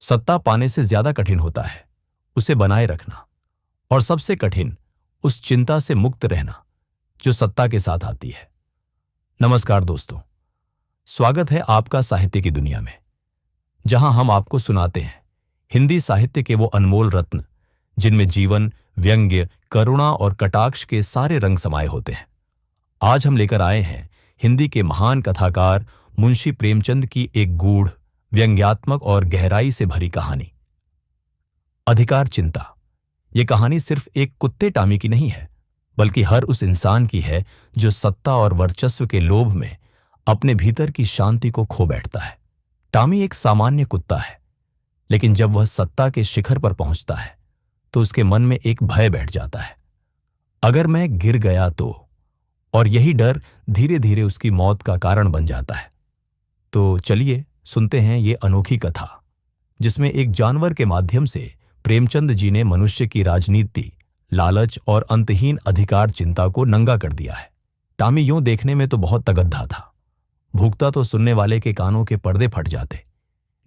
सत्ता पाने से ज्यादा कठिन होता है उसे बनाए रखना, और सबसे कठिन उस चिंता से मुक्त रहना जो सत्ता के साथ आती है। नमस्कार दोस्तों, स्वागत है आपका साहित्य की दुनिया में, जहां हम आपको सुनाते हैं हिंदी साहित्य के वो अनमोल रत्न जिनमें जीवन, व्यंग्य, करुणा और कटाक्ष के सारे रंग समाये होते हैं। आज हम लेकर आए हैं हिंदी के महान कथाकार मुंशी प्रेमचंद की एक गूढ़, व्यंग्यात्मक और गहराई से भरी कहानी, अधिकार चिंता। ये कहानी सिर्फ एक कुत्ते टामी की नहीं है, बल्कि हर उस इंसान की है जो सत्ता और वर्चस्व के लोभ में अपने भीतर की शांति को खो बैठता है। टामी एक सामान्य कुत्ता है, लेकिन जब वह सत्ता के शिखर पर पहुंचता है तो उसके मन में एक भय बैठ जाता है, अगर मैं गिर गया तो, और यही डर धीरे धीरे उसकी मौत का कारण बन जाता है। तो चलिए सुनते हैं ये अनोखी कथा, जिसमें एक जानवर के माध्यम से प्रेमचंद जी ने मनुष्य की राजनीति, लालच और अंतहीन अधिकार चिंता को नंगा कर दिया है। टामी यूं देखने में तो बहुत तगद्दा था, भूखता तो सुनने वाले के कानों के पर्दे फट जाते,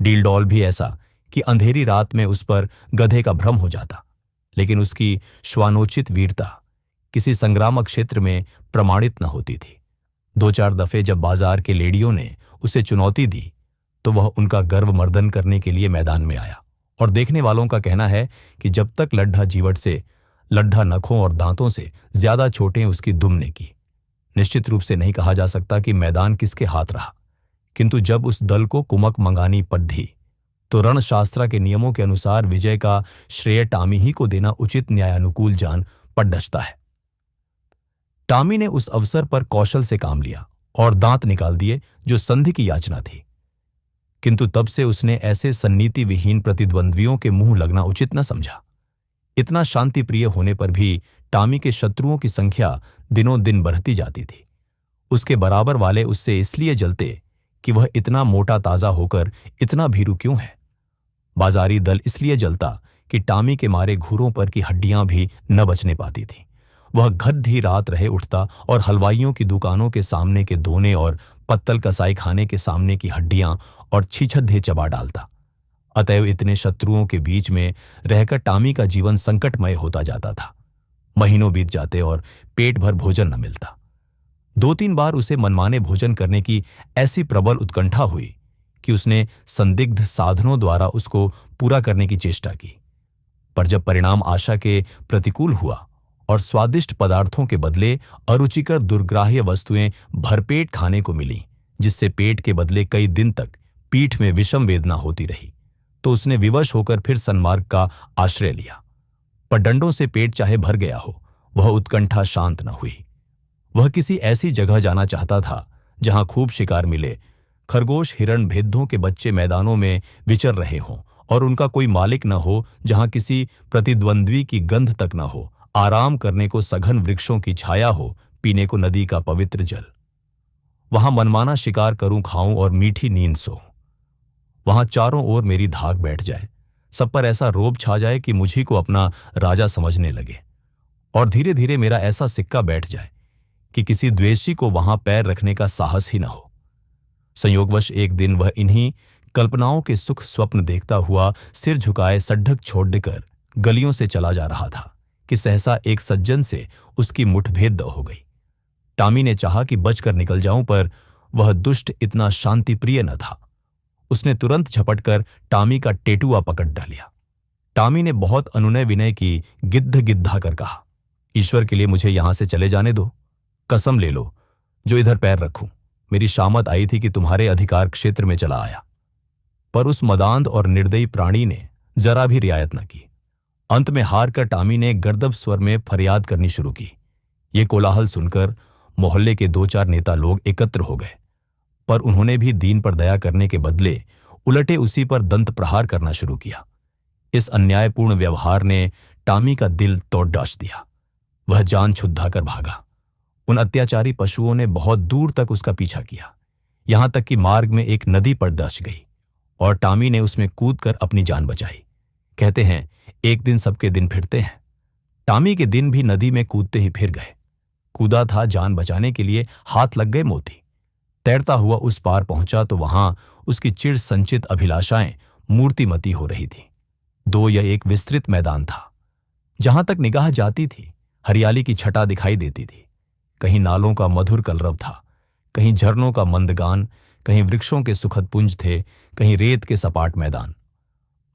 डील डॉल भी ऐसा कि अंधेरी रात में उस पर गधे का भ्रम हो जाता। लेकिन उसकी श्वानोचित वीरता किसी संग्रामक क्षेत्र में प्रमाणित न होती थी। दो चार दफे जब बाजार के लेडियों ने उसे चुनौती दी तो वह उनका गर्व मर्दन करने के लिए मैदान में आया, और देखने वालों का कहना है कि जब तक लड्ढा जीवट से, लड्ढा नखों और दांतों से ज्यादा चोटें उसकी दुम ने की। निश्चित रूप से नहीं कहा जा सकता कि मैदान किसके हाथ रहा, किंतु जब उस दल को कुमक मंगानी पड़ी तो रणशास्त्र के नियमों के अनुसार विजय का श्रेय टामी ही को देना उचित न्यायानुकूल जान पड़ता है। टामी ने उस अवसर पर कौशल से काम लिया और दांत निकाल दिए जो संधि की याचना थी, किंतु तब से उसने ऐसे सन्नीति विहीन प्रतिद्वंद्वियों के मुंह लगना उचित न समझा। इतना शांति प्रिय होने पर भी टामी के शत्रुओं की संख्या दिनों दिन बढ़ती जाती थी। उसके बराबर वाले उससे इसलिए जलते कि वह इतना मोटा ताजा होकर इतना भीरू क्यों है। बाजारी दल इसलिए जलता कि टामी के मारे घूरों पर की हड्डियां भी न बचने पाती थीं। वह गद्दी रात रहे उठता और हलवाइयों की दुकानों के सामने के दोने और पत्तल कसाई खाने के सामने की हड्डियां और छीछद्दे चबा डालता। अतएव इतने शत्रुओं के बीच में रहकर टामी का जीवन संकटमय होता जाता था। महीनों बीत जाते और पेट भर भोजन न मिलता। दो तीन बार उसे मनमाने भोजन करने की ऐसी प्रबल उत्कंठा हुई कि उसने संदिग्ध साधनों द्वारा उसको पूरा करने की चेष्टा की, पर जब परिणाम आशा के प्रतिकूल हुआ और स्वादिष्ट पदार्थों के बदले अरुचिकर दुर्ग्राह्य वस्तुएं भरपेट खाने को मिली, जिससे पेट के बदले कई दिन तक पीठ में विषम वेदना होती रही, तो उसने विवश होकर फिर सन्मार्ग का आश्रय लिया। पर डंडों से पेट चाहे भर गया हो, वह उत्कंठा शांत न हुई। वह किसी ऐसी जगह जाना चाहता था जहां खूब शिकार मिले, खरगोश, हिरण, भेद्दों के बच्चे मैदानों में विचर रहे हों और उनका कोई मालिक न हो, जहां किसी प्रतिद्वंद्वी की गंध तक न हो, आराम करने को सघन वृक्षों की छाया हो, पीने को नदी का पवित्र जल। वहां मनमाना शिकार करूं, खाऊं और मीठी नींद सोऊं। वहां चारों ओर मेरी धाक बैठ जाए, सब पर ऐसा रोब छा जाए कि मुझी को अपना राजा समझने लगे, और धीरे धीरे मेरा ऐसा सिक्का बैठ जाए कि किसी द्वेषी को वहां पैर रखने का साहस ही न हो। संयोगवश एक दिन वह इन्हीं कल्पनाओं के सुख स्वप्न देखता हुआ सिर झुकाए सड्ढक छोड़कर गलियों से चला जा रहा था कि सहसा एक सज्जन से उसकी मुठभेद हो गई। टामी ने चाहा कि बचकर निकल जाऊं, पर वह दुष्ट इतना शांतिप्रिय न था। उसने तुरंत झपटकर टामी का टेटुआ पकड़ डालिया। टामी ने बहुत अनुनय विनय की, गिद्ध गिद्धा कर कहा, ईश्वर के लिए मुझे यहां से चले जाने दो। कसम ले लो जो इधर पैर रखूं, मेरी शामत आई थी कि तुम्हारे अधिकार क्षेत्र में चला आया। पर उस मदांध और निर्दयी प्राणी ने जरा भी रियायत न की। अंत में हार कर टामी ने गर्दब स्वर में फरियाद करनी शुरू की। ये कोलाहल सुनकर मोहल्ले के दो चार नेता लोग एकत्र हो गए, पर उन्होंने भी दीन पर दया करने के बदले उलटे उसी पर दंत प्रहार करना शुरू किया। इस अन्यायपूर्ण व्यवहार ने टामी का दिल तोड़ डाच दिया। वह जान छुद्धा कर भागा। उन अत्याचारी पशुओं ने बहुत दूर तक उसका पीछा किया, यहां तक कि मार्ग में एक नदी पर दच गई और टामी ने उसमें कूदकर अपनी जान बचाई। कहते हैं एक दिन सबके दिन फिरते हैं। टामी के दिन भी नदी में कूदते ही फिर गए। कूदा था जान बचाने के लिए, हाथ लग गए मोती। तैरता हुआ उस पार पहुंचा तो वहां उसकी चिढ़ संचित अभिलाषाएं मूर्तिमती हो रही थी। दो या एक विस्तृत मैदान था। जहां तक निगाह जाती थी हरियाली की छटा दिखाई देती थी। कहीं नालों का मधुर कलरव था, कहीं झरनों का मंदगान, कहीं वृक्षों के सुखद पुंज थे, कहीं रेत के सपाट मैदान।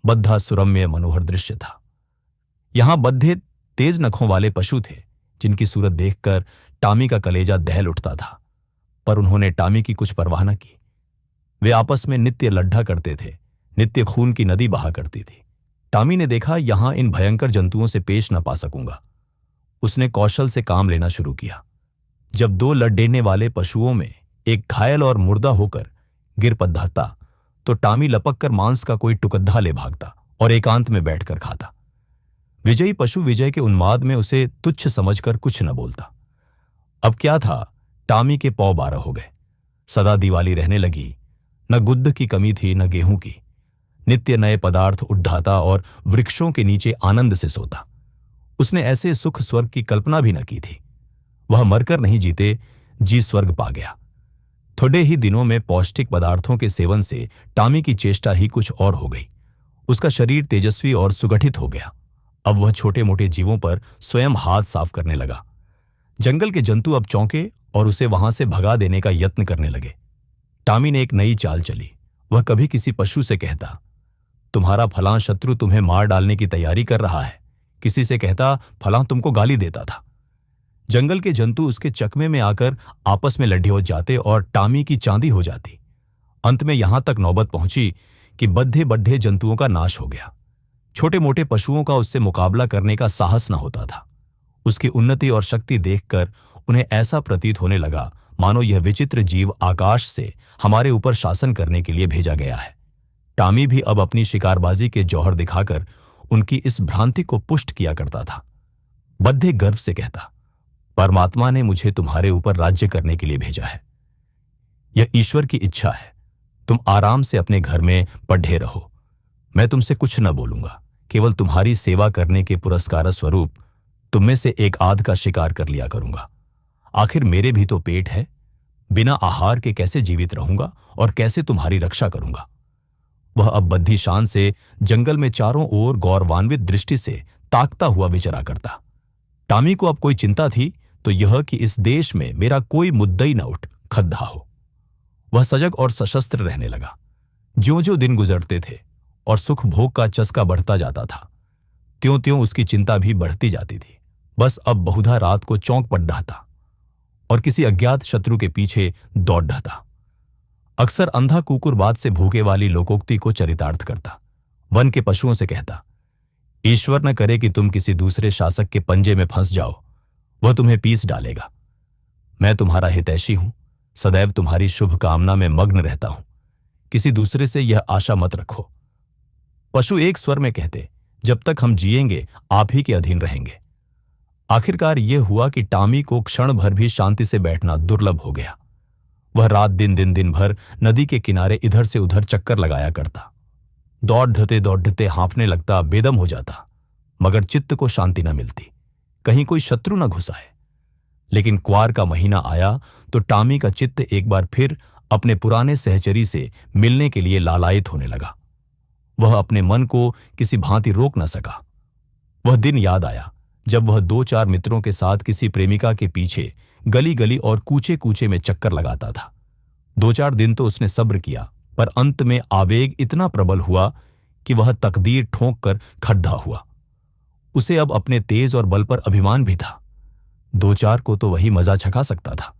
बद्धा सुरम्य मनोहर दृश्य था। यहां बद्धे तेज नखों वाले पशु थे जिनकी सूरत देखकर टामी का कलेजा दहल उठता था, पर उन्होंने टामी की कुछ परवाह न की। वे आपस में नित्य लड्ढा करते थे, नित्य खून की नदी बहा करती थी। टामी ने देखा, यहां इन भयंकर जंतुओं से पेश न पा सकूंगा। उसने कौशल से काम लेना शुरू किया। जब दो लड्डेने वाले पशुओं में एक घायल और मुर्दा होकर गिर पड़ता तो टामी लपक कर मांस का कोई टुकद्धा ले भागता और एकांत में बैठकर खाता। विजयी पशु विजय के उन्माद में उसे तुच्छ समझकर कुछ न बोलता। अब क्या था, टामी के पौ 12 हो गए। सदा दिवाली रहने लगी। न गुद्द की कमी थी न गेहूं की। नित्य नए पदार्थ उद्धाता और वृक्षों के नीचे आनंद से सोता। उसने ऐसे सुख स्वर्ग की कल्पना भी न की थी। वह मरकर नहीं जीते जी स्वर्ग पा गया। थोड़े ही दिनों में पौष्टिक पदार्थों के सेवन से टामी की चेष्टा ही कुछ और हो गई। उसका शरीर तेजस्वी और सुगठित हो गया। अब वह छोटे मोटे जीवों पर स्वयं हाथ साफ करने लगा। जंगल के जंतु अब चौंके और उसे वहां से भगा देने का यत्न करने लगे। टामी ने एक नई चाल चली। वह कभी किसी पशु से कहता, तुम्हारा फलां शत्रु तुम्हें मार डालने की तैयारी कर रहा है। किसी से कहता, फलां तुमको गाली देता था। जंगल के जंतु उसके चकमे में आकर आपस में लड्ढे हो जाते और टामी की चांदी हो जाती। अंत में यहां तक नौबत पहुंची कि बद्धे बड्ढे जंतुओं का नाश हो गया। छोटे मोटे पशुओं का उससे मुकाबला करने का साहस न होता था। उसकी उन्नति और शक्ति देखकर उन्हें ऐसा प्रतीत होने लगा मानो यह विचित्र जीव आकाश से हमारे ऊपर शासन करने के लिए भेजा गया है। टामी भी अब अपनी शिकारबाजी के जौहर दिखाकर उनकी इस भ्रांति को पुष्ट किया करता था। बद्धे गर्व से कहता, परमात्मा ने मुझे तुम्हारे ऊपर राज्य करने के लिए भेजा है। यह ईश्वर की इच्छा है। तुम आराम से अपने घर में पढ़े रहो। मैं तुमसे कुछ न बोलूंगा। केवल तुम्हारी सेवा करने के पुरस्कार स्वरूप तुम में से एक आध का शिकार कर लिया करूंगा। आखिर मेरे भी तो पेट है। बिना आहार के कैसे जीवित रहूंगा और कैसे तुम्हारी रक्षा करूंगा। वह अब बद्धी शान से जंगल में चारों ओर गौरवान्वित दृष्टि से ताकता हुआ विचरा करता। टामी को अब कोई चिंता थी तो यह कि इस देश में मेरा कोई मुद्दा ही न उठ खद्दा हो। वह सजग और सशस्त्र रहने लगा। ज्यों-ज्यों दिन गुजरते थे और सुख भोग का चस्का बढ़ता जाता था, त्यों-त्यों उसकी चिंता भी बढ़ती जाती थी। बस अब बहुधा रात को चौंक पड़ ढाता और किसी अज्ञात शत्रु के पीछे दौड़ ढाता। अक्सर अंधा कुकुर बात से भूखे वाली लोकोक्ति को चरितार्थ करता। वन के पशुओं से कहता, ईश्वर न करे कि तुम किसी दूसरे शासक के पंजे में फंस जाओ, वह तुम्हें पीस डालेगा। मैं तुम्हारा हितैषी हूं, सदैव तुम्हारी शुभ कामना में मग्न रहता हूं। किसी दूसरे से यह आशा मत रखो। पशु एक स्वर में कहते, जब तक हम जिएंगे आप ही के अधीन रहेंगे। आखिरकार यह हुआ कि टामी को क्षण भर भी शांति से बैठना दुर्लभ हो गया। वह रात दिन भर नदी के किनारे इधर से उधर चक्कर लगाया करता। दौड़ते हाँफने लगता, बेदम हो जाता, मगर चित्त को शांति न मिलती, कहीं कोई शत्रु न घुस आए। लेकिन क्वार का महीना आया तो टामी का चित्त एक बार फिर अपने पुराने सहचरी से मिलने के लिए लालायित होने लगा। वह अपने मन को किसी भांति रोक न सका। वह दिन याद आया जब वह 2-4 मित्रों के साथ किसी प्रेमिका के पीछे गली गली और कूचे कूचे में चक्कर लगाता था। 2-4 दिन तो उसने सब्र किया, पर अंत में आवेग इतना प्रबल हुआ कि वह तकदीर ठोंक कर खड्डा हुआ। उसे अब अपने तेज और बल पर अभिमान भी था। 2-4 को तो वही मजा छका सकता था,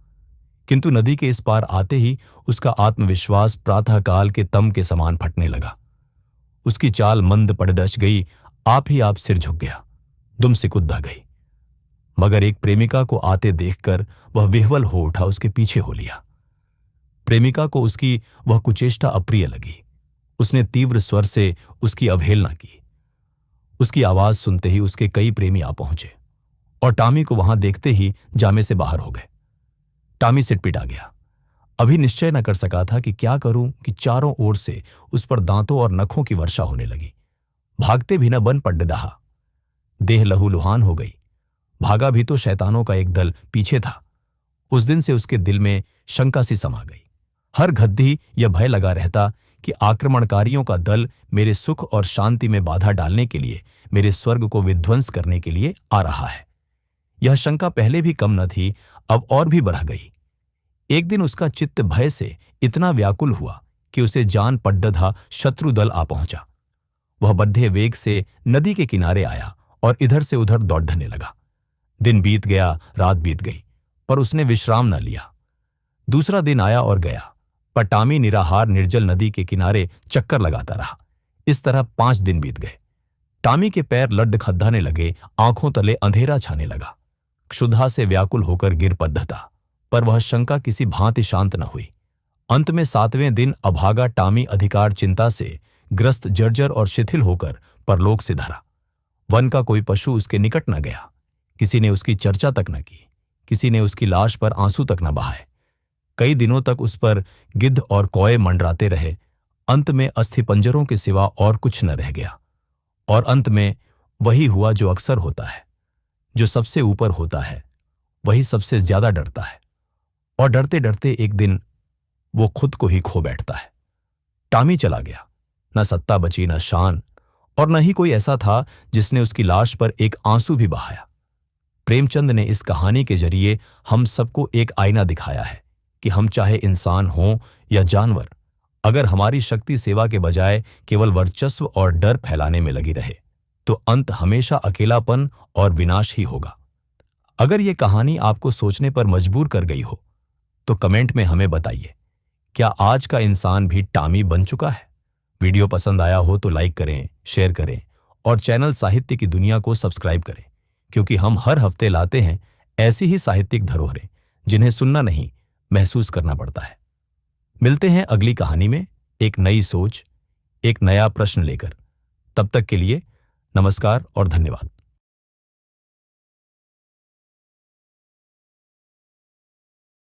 किंतु नदी के इस पार आते ही उसका आत्मविश्वास प्रातःकाल के तम के समान फटने लगा। उसकी चाल मंद पड़ डच गई, आप ही आप सिर झुक गया, दुम सिकुद्दा गई। मगर एक प्रेमिका को आते देखकर वह विह्वल हो उठा, उसके पीछे हो लिया। प्रेमिका को उसकी वह कुचेष्टा अप्रिय लगी। उसने तीव्र स्वर से उसकी अवहेलना की। उसकी आवाज सुनते ही उसके कई प्रेमी आ पहुंचे और टामी को वहां देखते ही जामे से बाहर हो गए। टामी सिटपिटा गया। अभी निश्चय न कर सका था कि क्या करूं कि चारों ओर से उस पर दांतों और नखों की वर्षा होने लगी। भागते भी न बन पड़ दहा। देह लहूलुहान हो गई। भागा भी तो शैतानों का एक दल पीछे था। उस दिन से उसके दिल में शंका सी समा गई। हर घद्दी यह भय लगा रहता कि आक्रमणकारियों का दल मेरे सुख और शांति में बाधा डालने के लिए, मेरे स्वर्ग को विध्वंस करने के लिए आ रहा है। यह शंका पहले भी कम न थी, अब और भी बढ़ गई। एक दिन उसका चित्त भय से इतना व्याकुल हुआ कि उसे जान पड्डधा शत्रु दल आ पहुंचा। वह बड्ढे वेग से नदी के किनारे आया और इधर से उधर दौड़ने लगा। दिन बीत गया, रात बीत गई, पर उसने विश्राम न लिया। दूसरा दिन आया और गया, पर टामी निराहार निर्जल नदी के किनारे चक्कर लगाता रहा। इस तरह 5 दिन बीत गए। टामी के पैर लड्ड खद्दाने लगे, आंखों तले अंधेरा छाने लगा। क्षुधा से व्याकुल होकर गिर पड्डता, पर वह शंका किसी भांति शांत न हुई। अंत में 7वें दिन अभागा टामी अधिकार चिंता से ग्रस्त जर्जर और शिथिल होकर परलोक से धरा। वन का कोई पशु उसके निकट न गया, किसी ने उसकी चर्चा तक न की, किसी ने उसकी लाश पर आंसू तक न बहाए। कई दिनों तक उस पर गिद्ध और कौए मंडराते रहे। अंत में अस्थिपंजरों के सिवा और कुछ न रह गया। और अंत में वही हुआ जो अक्सर होता है। जो सबसे ऊपर होता है वही सबसे ज्यादा डरता है, और डरते डरते एक दिन वो खुद को ही खो बैठता है। टामी चला गया, न सत्ता बची, न शान, और न ही कोई ऐसा था जिसने उसकी लाश पर एक आंसू भी बहाया। प्रेमचंद ने इस कहानी के जरिए हम सबको एक आईना दिखाया है कि हम चाहे इंसान हों या जानवर, अगर हमारी शक्ति सेवा के बजाय केवल वर्चस्व और डर फैलाने में लगी रहे तो अंत हमेशा अकेलापन और विनाश ही होगा। अगर ये कहानी आपको सोचने पर मजबूर कर गई हो तो कमेंट में हमें बताइए, क्या आज का इंसान भी टामी बन चुका है? वीडियो पसंद आया हो तो लाइक करें, शेयर करें और चैनल साहित्य की दुनिया को सब्सक्राइब करें, क्योंकि हम हर हफ्ते लाते हैं ऐसी ही साहित्यिक धरोहरें जिन्हें सुनना नहीं, महसूस करना पड़ता है। मिलते हैं अगली कहानी में एक नई सोच, एक नया प्रश्न लेकर। तब तक के लिए नमस्कार और धन्यवाद।